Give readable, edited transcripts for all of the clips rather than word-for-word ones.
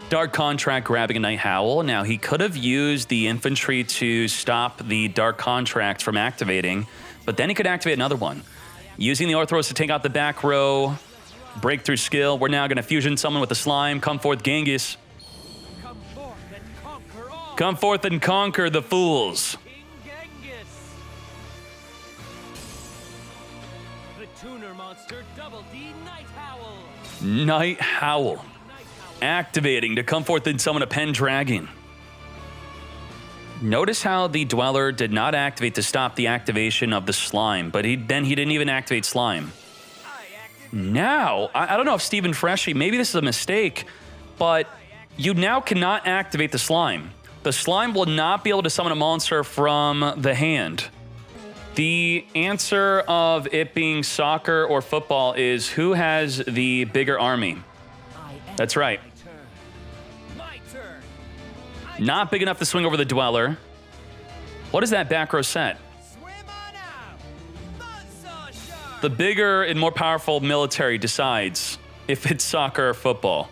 Dark Contract grabbing a Night Howl. Now, he could have used the infantry to stop the Dark Contract from activating, but then he could activate another one. Using the Orthros to take out the back row. Breakthrough skill. We're now going to fusion summon with the slime. Come forth, Genghis. Come forth and conquer the fools. The tuner monster Double D Night Howl. Night Howl. Activating to come forth and summon a Pendragon. Notice how the Dweller did not activate to stop the activation of the slime, but then he didn't even activate slime. Now, I don't know if Stephen Freshy, maybe this is a mistake, but you now cannot activate the slime. The slime will not be able to summon a monster from the hand. The answer of it being soccer or football is who has the bigger army. That's right. Not big enough to swing over the Dweller. What is that back row set? The bigger and more powerful military decides if it's soccer or football.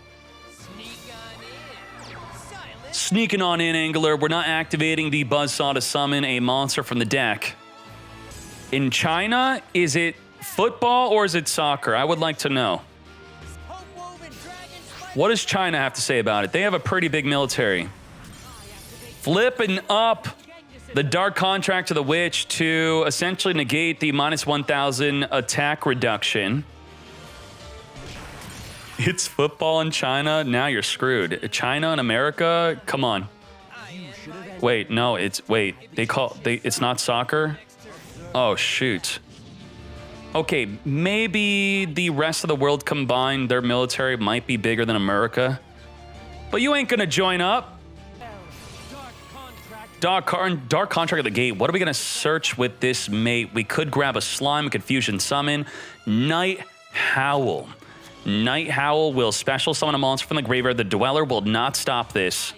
Sneaking on in, Angler. We're not activating the Buzzsaw to summon a monster from the deck. In China, is it football or is it soccer? I would like to know. What does China have to say about it? They have a pretty big military. Flipping up the Dark Contract to the Witch to essentially negate the minus 1,000 attack reduction. It's football in China. Now you're screwed. China and America? Come on. Wait, no, it's not soccer? Oh, shoot. Okay, maybe the rest of the world combined, their military might be bigger than America. But you ain't gonna join up. Dark Contract at the gate. What are we gonna search with this mate? We could grab a slime, we could fusion summon. Night Howl. Night Howl will special summon a monster from the graveyard. The Dweller will not stop this.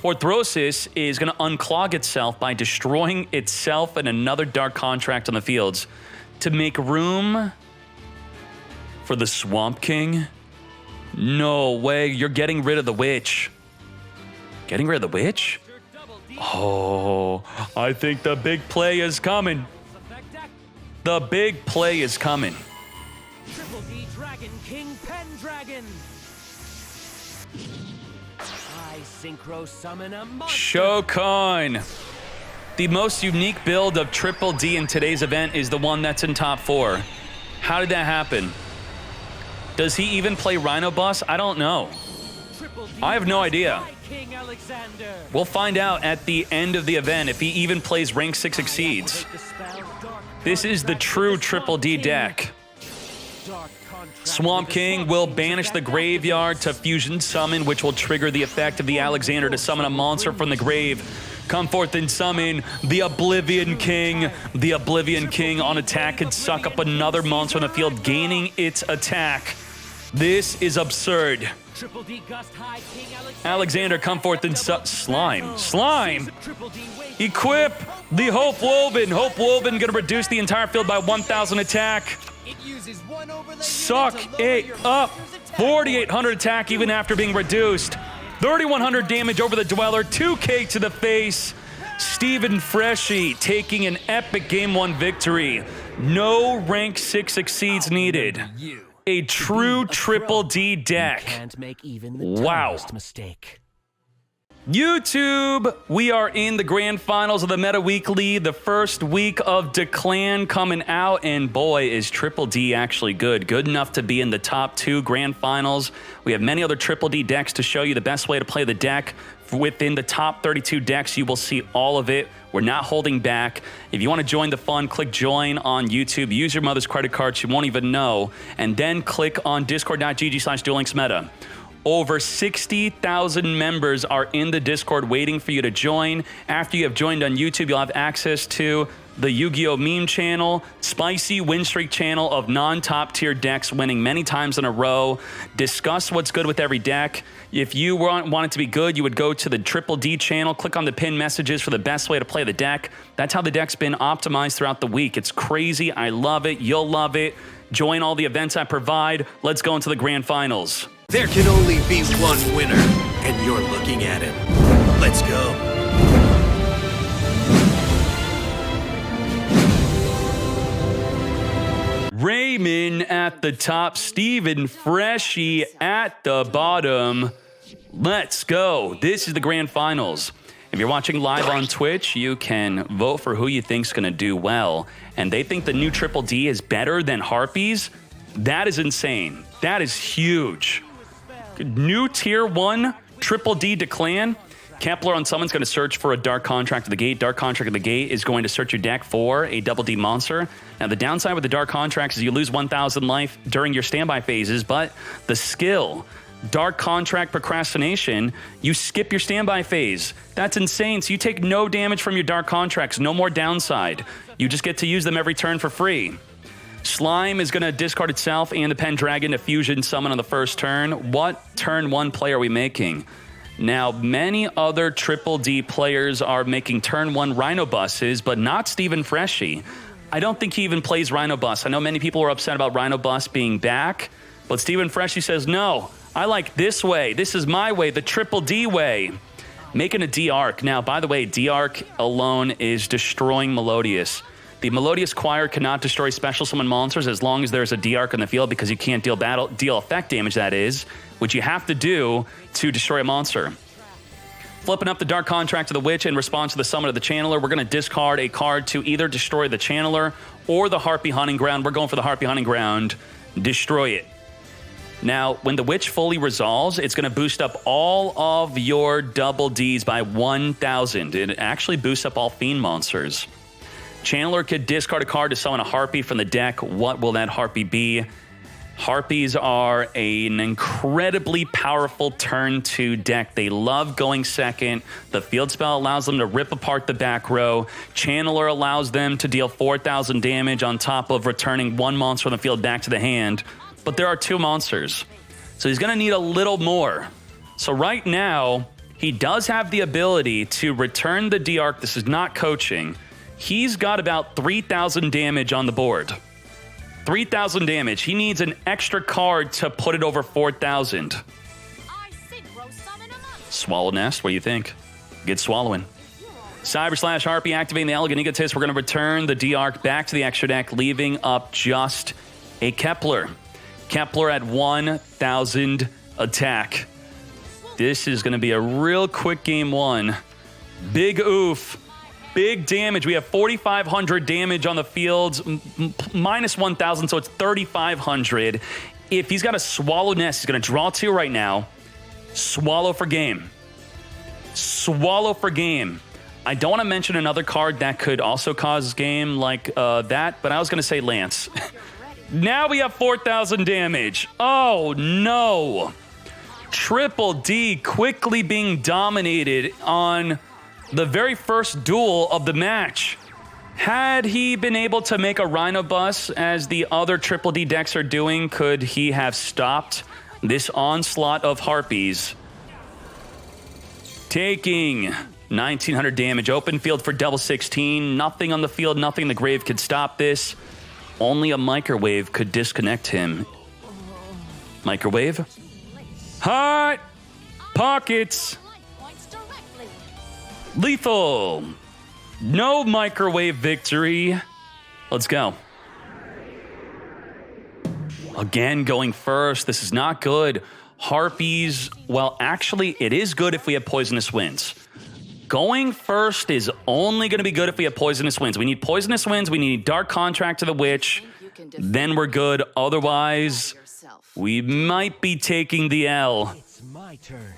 Orthrosis is going to unclog itself by destroying itself and another Dark Contract on the fields to make room for the Swamp King. No way, you're getting rid of the Witch. Getting rid of the Witch? Oh, I think the big play is coming. The big play is coming. Triple D Dragon King Pendragon. I synchro summon a monster. Shokan. The most unique build of Triple D in today's event is the one that's in top 4. How did that happen? Does he even play Rhino Bus? I don't know. I have no idea. We'll find out at the end of the event if he even plays rank 6 Exceeds. This is the true Triple D deck. Swamp King will banish the graveyard to fusion summon, which will trigger the effect of the Alexander to summon a monster from the grave. Come forth and summon the Oblivion King. The Oblivion King on attack could suck up another monster on the field, gaining its attack. This is absurd. Alexander, come forth and slime. Slime! Equip the Hope Woven. Hope Woven gonna reduce the entire field by 1,000 attack. Suck it up. 4,800 attack even after being reduced. 3,100 damage over the Dweller. 2K to the face. Stephen Freshy taking an epic Game 1 victory. No rank 6 Exceeds needed. A true Triple D deck. Wow. YouTube, we are in the grand finals of the Meta Weekly, the first week of Dkayed coming out, and boy, is Triple D actually good. Good enough to be in the top 2 grand finals. We have many other Triple D decks to show you the best way to play the deck. Within the top 32 decks, you will see all of it. We're not holding back. If you want to join the fun, click join on YouTube. Use your mother's credit card, she won't even know. And then click on discord.gg/duellinksmeta. Over 60,000 members are in the Discord waiting for you to join. After you have joined on YouTube, you'll have access to the Yu-Gi-Oh! Meme channel, spicy win streak channel of non-top tier decks winning many times in a row. Discuss what's good with every deck. If you want it to be good, you would go to the Triple D channel, click on the pinned messages for the best way to play the deck. That's how the deck's been optimized throughout the week. It's crazy. I love it. You'll love it. Join all the events I provide. Let's go into the grand finals. There can only be one winner, and you're looking at him. Let's go. Raymond at the top, Steven Freshy at the bottom. Let's go. This is the grand finals. If you're watching live on Twitch, you can vote for who you think's going to do well. And they think the new Triple D is better than Harpies. That is insane. That is huge. New Tier 1 Triple D Declan. Kepler on Summon's going to search for a Dark Contract of the Gate. Dark Contract of the Gate is going to search your deck for a Double D monster. Now, the downside with the Dark Contracts is you lose 1,000 life during your standby phases, but the skill, Dark Contract Procrastination, you skip your standby phase. That's insane. So you take no damage from your Dark Contracts, no more downside. You just get to use them every turn for free. Slime is going to discard itself and the Pendragon to fusion summon on the first turn. What turn 1 play are we making? Now, many other Triple D players are making turn 1 Rhino Buses, but not Steven Freshy. I don't think he even plays Rhino Bus. I know many people are upset about Rhino Bus being back, but Steven Freshy says, no, I like this way. This is my way, the Triple D way. Making a D-Arc. Now, by the way, D-Arc alone is destroying Melodious. The Melodious Choir cannot destroy special summon monsters as long as there's a D-Arc in the field because you can't deal effect damage, that is, which you have to do to destroy a monster. Flipping up the Dark Contract to the Witch in response to the summon of the Channeler, we're going to discard a card to either destroy the Channeler or the Harpy Hunting Ground. We're going for the Harpy Hunting Ground. Destroy it. Now, when the Witch fully resolves, it's going to boost up all of your Double Ds by 1,000. It actually boosts up all Fiend monsters. Channeler could discard a card to summon a Harpy from the deck. What will that Harpy be? Harpies are an incredibly powerful turn 2 deck. They love going second. The field spell allows them to rip apart the back row. Channeler allows them to deal 4,000 damage on top of returning one monster from the field back to the hand. But there are 2 monsters, so he's going to need a little more. So right now, he does have the ability to return the D-Arc. This is not coaching. He's got about 3,000 damage on the board. 3,000 damage. He needs an extra card to put it over 4,000. Swallow Nest, what do you think? Good swallowing. Cyber / Harpy activating the Elegant Egotist. We're going to return the D-Arc back to the extra deck, leaving up just a Kepler. Kepler at 1,000 attack. This is going to be a real quick game 1. Big oof. Big damage. We have 4,500 damage on the field, minus 1,000, so it's 3,500. If he's got a Swallow Nest, he's going to draw 2 right now. Swallow for game. Swallow for game. I don't want to mention another card that could also cause game like that, but I was going to say Lance. Now we have 4,000 damage. Oh, no. Triple D quickly being dominated on the very first duel of the match. Had he been able to make a Rhino Bus, as the other Triple D decks are doing, could he have stopped this onslaught of Harpies? Taking 1,900 damage. Open field for double 16. Nothing on the field, nothing in the grave could stop this. Only a Microwave could disconnect him. Microwave? Hot Pockets! Lethal. No Microwave victory. Let's go. Again, going first. This is not good. Harpies, well, actually, it is good if we have Poisonous Winds. Going first is only going to be good if we have Poisonous Winds. We need Poisonous Winds. We need Dark Contract to the Witch. Then we're good. Otherwise, we might be taking the L. It's my turn.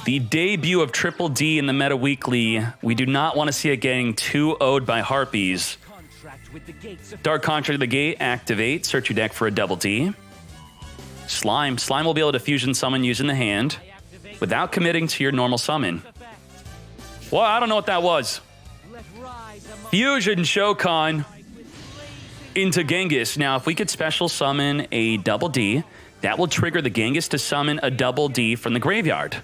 The debut of Triple D in the Meta Weekly. We do not want to see it getting 2-0'd by Harpies. Dark Contract of the Gate, activate. Search your deck for a Double D. Slime. Slime will be able to fusion summon using the hand without committing to your normal summon. Well, I don't know what that was. Fusion Shokan into Genghis. Now, if we could special summon a Double D, that will trigger the Genghis to summon a Double D from the graveyard.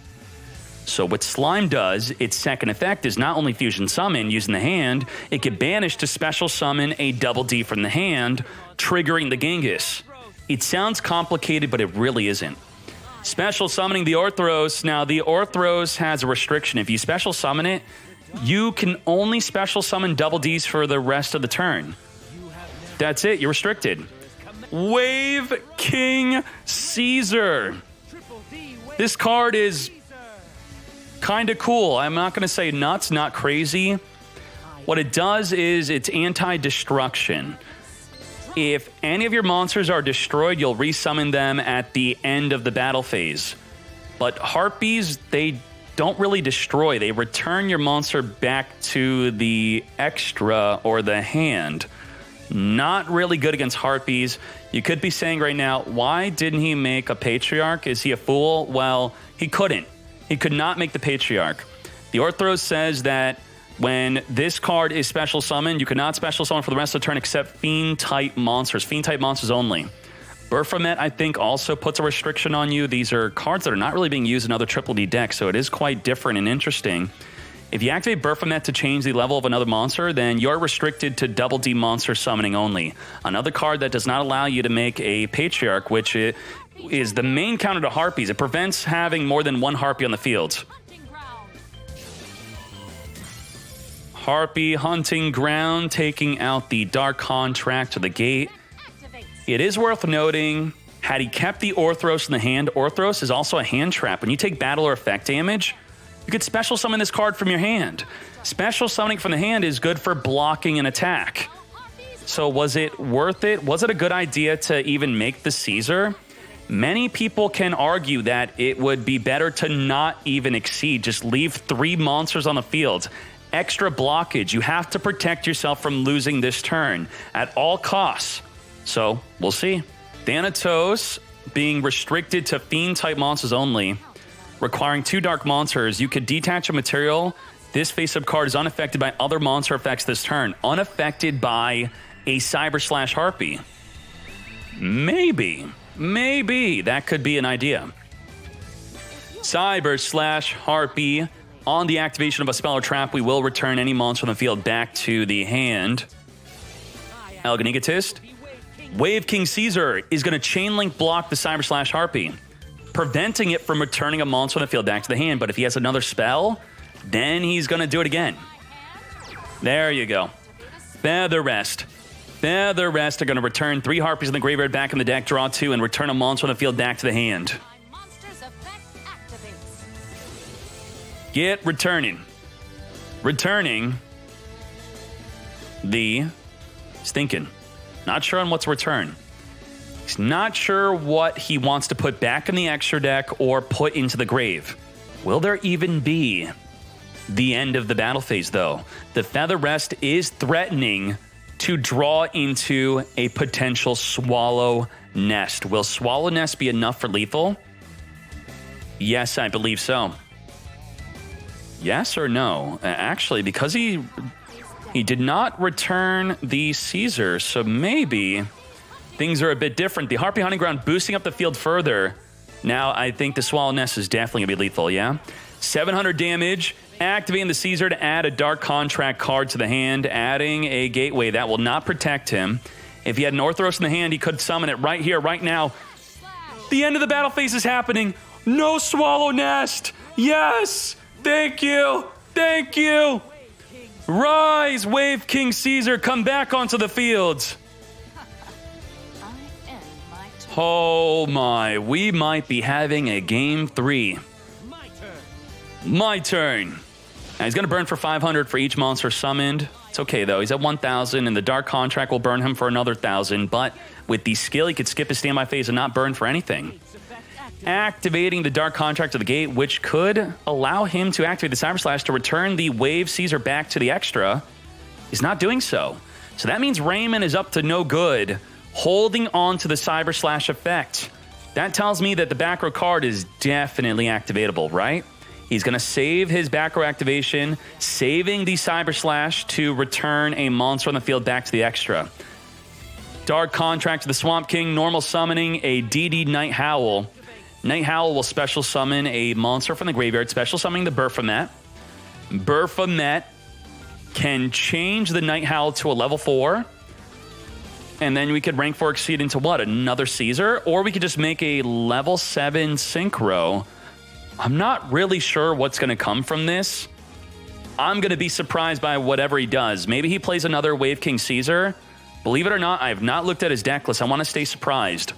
So what Slime does, its second effect is not only Fusion Summon using the hand, it can banish to special summon a Double D from the hand, triggering the Genghis. It sounds complicated, but it really isn't. Special summoning the Orthros. Now, the Orthros has a restriction. If you special summon it, you can only special summon Double Ds for the rest of the turn. That's it, you're restricted. Wave King Caesar. This card is kind of cool. I'm not going to say nuts, not crazy. What it does is it's anti-destruction. If any of your monsters are destroyed, you'll resummon them at the end of the battle phase. But Harpies, they don't really destroy. They return your monster back to the extra or the hand. Not really good against Harpies. You could be saying right now, why didn't he make a Patriarch? Is he a fool? Well, he couldn't. He could not make the Patriarch. The Orthros says that when this card is special summoned, you cannot special summon for the rest of the turn except Fiend-type monsters. Fiend-type monsters only. Baphomet, I think, also puts a restriction on you. These are cards that are not really being used in other Triple D decks, so it is quite different and interesting. If you activate Baphomet to change the level of another monster, then you're restricted to Double D monster summoning only. Another card that does not allow you to make a Patriarch, which is the main counter to Harpies. It prevents having more than one Harpy on the field. Harpy Hunting Ground, taking out the Dark Contract to the gate. It is worth noting, had he kept the Orthros in the hand, Orthros is also a hand trap. When you take battle or effect damage, you could special summon this card from your hand. Special summoning from the hand is good for blocking an attack. So was it worth it? Was it a good idea to even make the Caesar? Many people can argue that it would be better to not even exceed. Just leave 3 monsters on the field. Extra blockage. You have to protect yourself from losing this turn at all costs. So we'll see. Thanatos being restricted to Fiend-type monsters only. Requiring 2 dark monsters, you could detach a material. This face-up card is unaffected by other monster effects this turn. Unaffected by a Cyber Slash Harpy. Maybe that could be an idea. Cyber Slash Harpy. On the activation of a spell or trap, we will return any monster on the field back to the hand. Elegant Egotist. Wave King Caesar is going to chain link block the Cyber Slash Harpy, preventing it from returning a monster on the field back to the hand. But if he has another spell, then he's going to do it again. There you go. Feather Rest. Feather Rest are going to return 3 Harpies in the graveyard back in the deck, draw 2, and return a monster on the field back to the hand. Get returning. Returning the Stinkin'. Not sure on what to return. He's not sure what he wants to put back in the extra deck or put into the grave. Will there even be the end of the battle phase, though? The Feather Rest is threatening to draw into a potential Swallow Nest. Will Swallow Nest be enough for lethal? Yes, I believe so. Yes or no? Actually, because he did not return the Caesar, so maybe things are a bit different. The Harpy Hunting Ground boosting up the field further. Now, I think the Swallow Nest is definitely going to be lethal, yeah? 700 damage, activating the Caesar to add a Dark Contract card to the hand, adding a Gateway. That will not protect him. If he had an Orthros in the hand, he could summon it right here, right now. The end of the battle phase is happening. No Swallow Nest. Yes! Thank you! Thank you! Rise, Wave King Caesar, come back onto the field. Oh my, we might be having a game 3. My turn. Now he's going to burn for 500 for each monster summoned. It's okay though, he's at 1,000 and the Dark Contract will burn him for another 1,000, but with the skill he could skip his standby phase and not burn for anything. Activating the Dark Contract to the gate, which could allow him to activate the Cyber Slash to return the Wave Caesar back to the extra, is not doing so. So that means Raymond is up to no good, holding on to the Cyber Slash effect. That tells me that the back row card is definitely activatable, right? He's going to save his back row activation, saving the Cyber Slash to return a monster on the field back to the extra. Dark Contract to the Swamp King, normal summoning a DD Night Howl. Night Howl will special summon a monster from the graveyard, special summoning the Baphomet. Baphomet can change the Night Howl to a level 4. And then we could rank 4 exceed into what? Another Caesar? Or we could just make a level 7 Synchro. I'm not really sure what's going to come from this. I'm going to be surprised by whatever he does. Maybe he plays another Wave King Caesar. Believe it or not, I have not looked at his deck list. I want to stay surprised.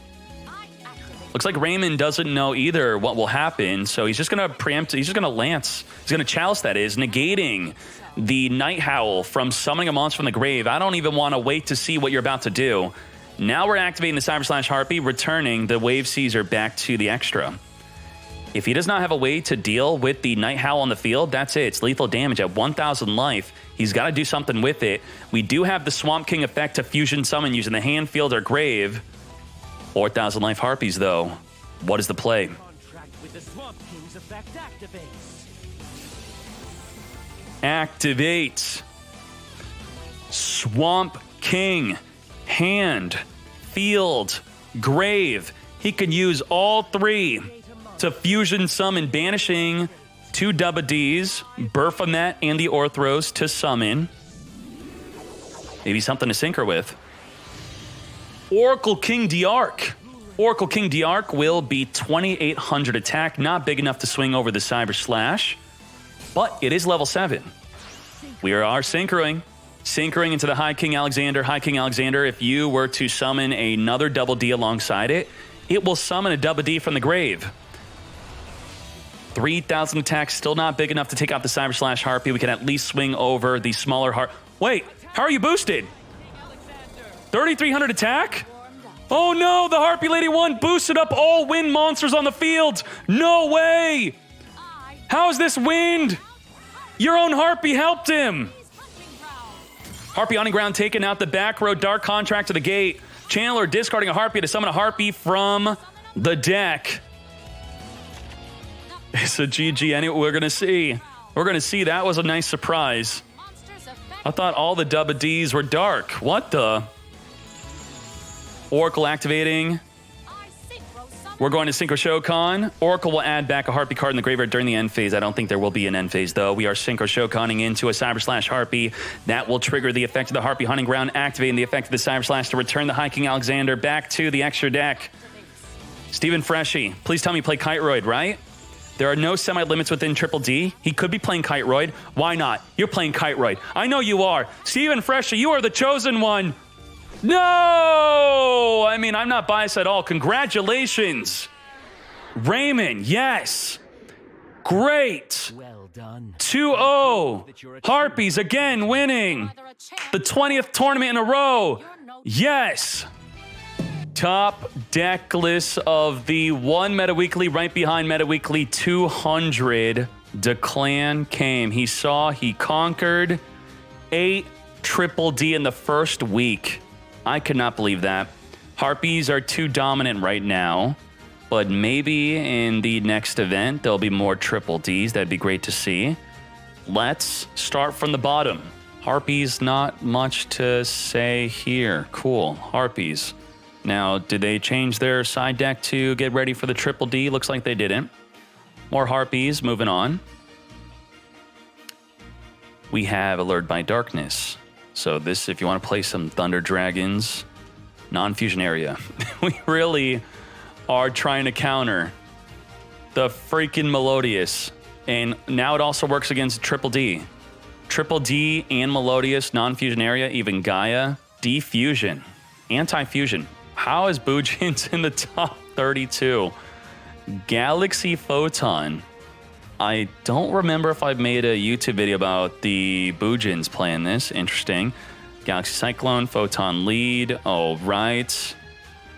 Looks like Raymond doesn't know either what will happen, so he's just going to preempt, he's just going to Lance. He's going to Chalice, that is, negating the Night Howl from summoning a monster from the grave. I don't even want to wait to see what you're about to do. Now we're activating the Cyber Slash Harpy, returning the Wave Caesar back to the extra. If he does not have a way to deal with the Night Howl on the field, that's it. It's lethal damage at 1,000 life. He's got to do something with it. We do have the Swamp King effect to fusion summon using the hand, field, or grave. 4,000 life Harpies, though. What is the play? Contract with the Swamp King's effect activates. Activate. Swamp King. Hand, field, grave. He can use all 3 to fusion summon, banishing 2 Double Ds, Baphomet, and the Orthros to summon. Maybe something to synchro with. Oracle King Diarch. Oracle King Diarch will be 2,800 attack, not big enough to swing over the Cyber Slash, but it is level 7. We are synchroing. Synchroing into the High King Alexander. High King Alexander, if you were to summon another Double D alongside it, it will summon a Double D from the grave. 3,000 attack, still not big enough to take out the Cyber Slash Harpy. We can at least swing over the smaller Harp. Wait, how are you boosted? 3,300 attack? Oh no, the Harpy Lady 1 boosted up all wind monsters on the field. No way. How is this wind? Your own Harpy helped him. Harpy on the ground, taking out the back row, Dark Contract to the gate. Chandler discarding a Harpy to summon a Harpy from the deck. It's a GG, anyway, we're going to see. We're going to see. That was a nice surprise. I thought all the Double Ds were dark. What the? Oracle activating. We're going to Synchro Shokan. Oracle will add back a Harpy card in the graveyard during the end phase. I don't think there will be an end phase, though. We are Synchro Shokaning into a Cyber Slash Harpy. That will trigger the effect of the Harpy Hunting Ground, activating the effect of the Cyber Slash to return the High King Alexander back to the extra deck. Stephen Freshy, please tell me you play Kiteroid, right? There are no semi-limits within Triple D. He could be playing Kiteroid. Why not? You're playing Kiteroid. I know you are. Stephen Freshy, you are the chosen one. No! I mean, I'm not biased at all. Congratulations. Raymond, yes. Great. Well done. 2-0. Harpies again winning. The 20th tournament in a row. Yes. Top deck list of the 1 Meta Weekly, right behind Meta Weekly 200. Dkayed came. He saw, he conquered 8 Triple D in the first week. I could not believe that. Harpies are too dominant right now, but maybe in the next event, there'll be more Triple Ds. That'd be great to see. Let's start from the bottom. Harpies, not much to say here. Cool, Harpies. Now, did they change their side deck to get ready for the Triple D? Looks like they didn't. More Harpies, moving on. We have Allured by Darkness. So this, if you want to play some Thunder Dragons, non-fusion area. We really are trying to counter the freaking Melodious. And now it also works against Triple D. Triple D and Melodious, non-fusion area, even Gaia, defusion, anti-fusion. How is Boojins in the top 32? Galaxy Photon. I don't remember if I've made a YouTube video about the Boojins playing this. Interesting. Galaxy Cyclone, Photon lead. All right.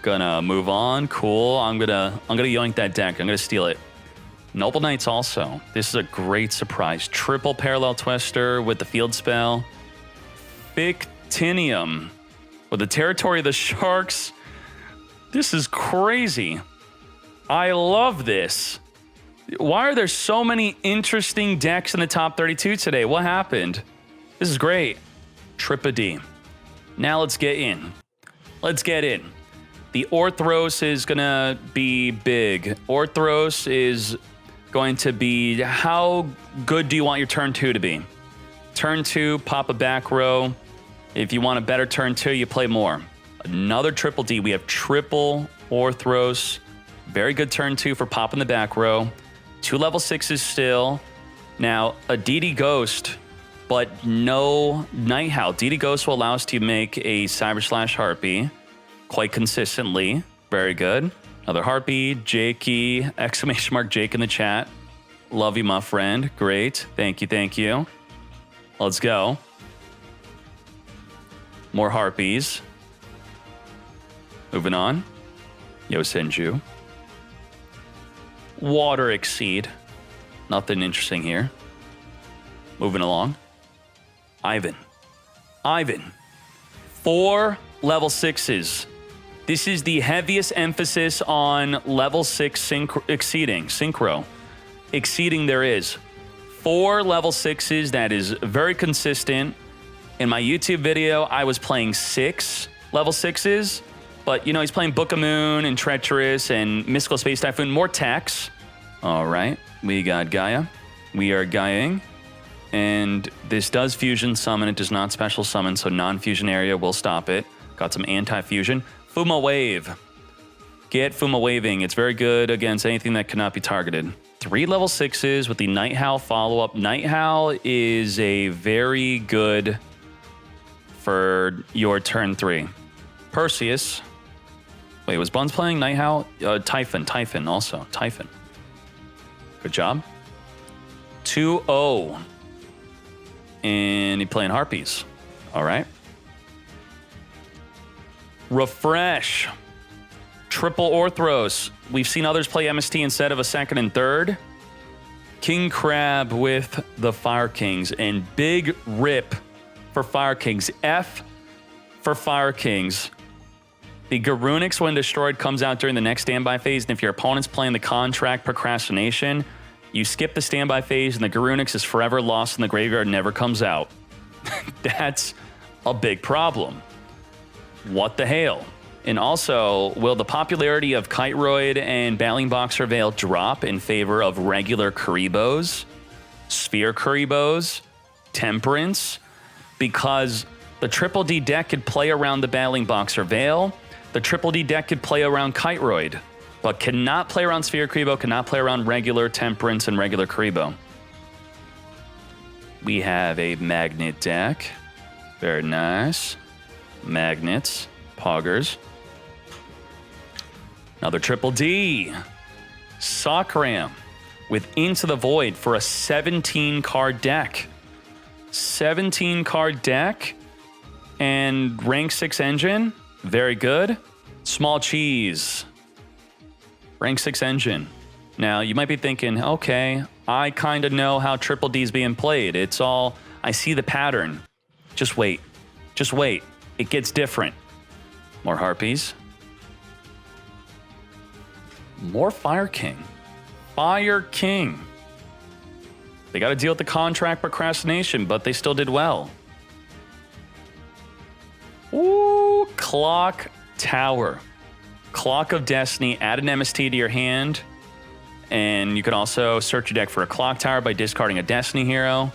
Gonna move on. Cool. I'm gonna yoink that deck. I'm gonna steal it. Noble Knights also. This is a great surprise. Triple Parallel Twister with the field spell. Fictinium with the Territory of the Sharks. This is crazy. I love this. Why are there so many interesting decks in the top 32 today? What happened? This is great. Triple D. Now let's get in. Let's get in. The Orthros is going to be big. Orthros is going to be, how good do you want your turn 2 to be? Turn 2, pop a back row. If you want a better turn 2, you play more. Another triple D. We have triple Orthros. Very good turn 2 for popping the back row. 2 level 6s still. Now, a DD Ghost, but no Night Howl. DD Ghost will allow us to make a Cyber Slash Harpy quite consistently. Very good. Another Harpy, Jakey, exclamation mark Jake in the chat. Love you, my friend. Great. Thank you, thank you. Let's go. More Harpies. Moving on. Yo, Senju. Water Exceed. Nothing interesting here. Moving along. Ivan. 4 level 6s. This is the heaviest emphasis on level 6 exceeding. Synchro. Exceeding there is. 4 level 6s. That is very consistent. In my YouTube video, I was playing 6 level 6s. But, you know, he's playing Book of Moon and Treacherous and Mystical Space Typhoon. More techs. All right. We got Gaia. We are Gaiaing. And this does fusion summon. It does not special summon, so non-fusion area will stop it. Got some anti-fusion. Fuma Wave. Get Fuma Waving. It's very good against anything that cannot be targeted. 3 level 6s with the Night Howl follow-up. Night Howl is a very good for your turn 3. Perseus. Wait, was Buns playing Night Howl? Typhon also. Typhon. Good job. 2-0. And he playing Harpies. All right. Refresh. Triple Orthros. We've seen others play MST instead of a second and third. King Crab with the Fire Kings. And big rip for Fire Kings. F for Fire Kings. The Garunix, when destroyed, comes out during the next standby phase. And if your opponent's playing the Contract Procrastination, you skip the standby phase and the Garunix is forever lost in the graveyard and never comes out. That's a big problem. What the hell? And also, will the popularity of Kiteroid and Battling Boxer Veil drop in favor of regular Kuribos, Sphere Kuribos, Temperance? Because the Triple D deck could play around the Battling Boxer Veil. The Triple D deck could play around Kiteroid, but cannot play around Sphere Kuribo, cannot play around regular Temperance and regular Kuribo. We have a Magnet deck. Very nice. Magnets, Poggers. Another Triple D. Sockram with Into the Void for a 17-card deck. 17-card deck and rank 6 engine. Very good. Small Cheese. Rank 6 engine. Now, you might be thinking, okay, I kind of know how Triple D is being played. It's all, I see the pattern. Just wait. Just wait. It gets different. More Harpies. More Fire King. Fire King. They got to deal with the Contract Procrastination, but they still did well. Ooh, Clock Tower. Clock of Destiny. Add an MST to your hand. And you can also search your deck for a Clock Tower by discarding a Destiny hero.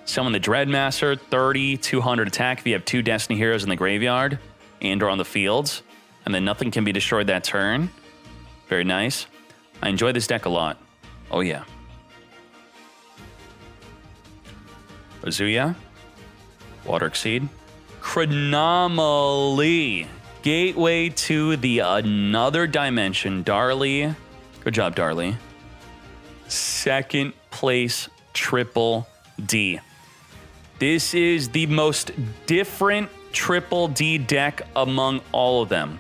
Summon the Dreadmaster. 30, 200 attack if you have 2 Destiny heroes in the graveyard and or on the fields. And then nothing can be destroyed that turn. Very nice. I enjoy this deck a lot. Oh, yeah. Azuya. Water Exceed. Chronomaly. Gateway to the another dimension. Darly. Good job, Darly. Second place Triple D. This is the most different Triple D deck among all of them.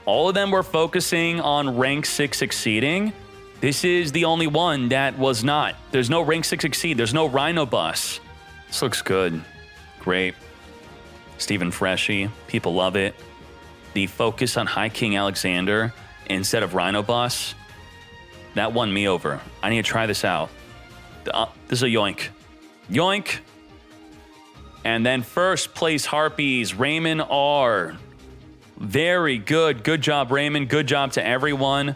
All of them were focusing on rank 6 exceeding. This is the only one that was not. There's no rank 6 exceed. There's no Rhino Bus. This looks good. Great. Stephen Freshy. People love it. The focus on High King Alexander instead of Rhino Bus, that won me over. I need to try this out. This is a yoink. Yoink. And then first place Harpies, Raymond R. Very good. Good job, Raymond. Good job to everyone.